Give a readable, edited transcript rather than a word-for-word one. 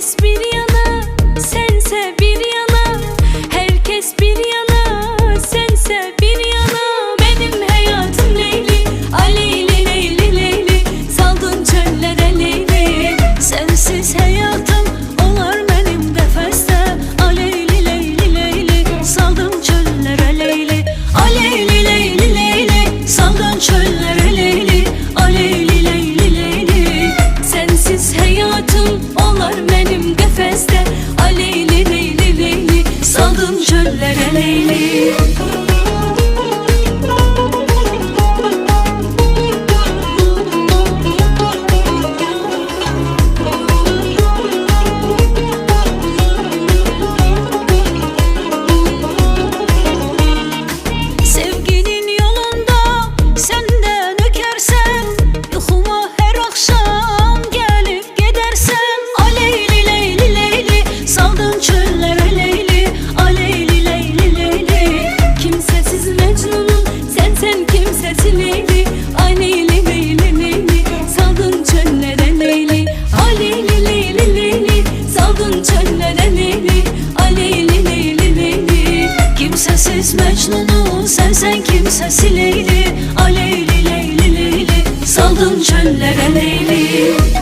Herkes bir yana, sense bir yana. Herkes bir yana, sense bir yana. Benim hayatım Leyli, Aleyli Leyli Leyli. Saldın çöllere Leyli. Sensiz hayatım olar benim defeste. Aleyli Leyli Leyli. Saldın çöllere Leyli. Aleyli Leyli Leyli. Saldın çöllere Leyli. Aleyli Leyli Leyli. Sensiz hayatım olar benim defeste. Aleyli Leyli Leyli. Saldın çöllere Leyli. Sevginin yolunda senden ökersen, yuxuma her akşam gelip gidersen. Aleyli Leyli Leyli. Saldın çöllere Leyli. Aleyli Leyli Leyli. Kimsesiz Mecnun'um sen kimsesiz Leyli. Aleyli Leyli Leyli. Saldın çöllere Leyli. Aleyli Leyli Leyli. Saldın çöllere Leyli. Aleyli Leyli Leyli. Kimsesiz Mecnun'um sen kimsesiz Leyli. Aleyli Leyli Leyli. Saldın çöllere Leyli.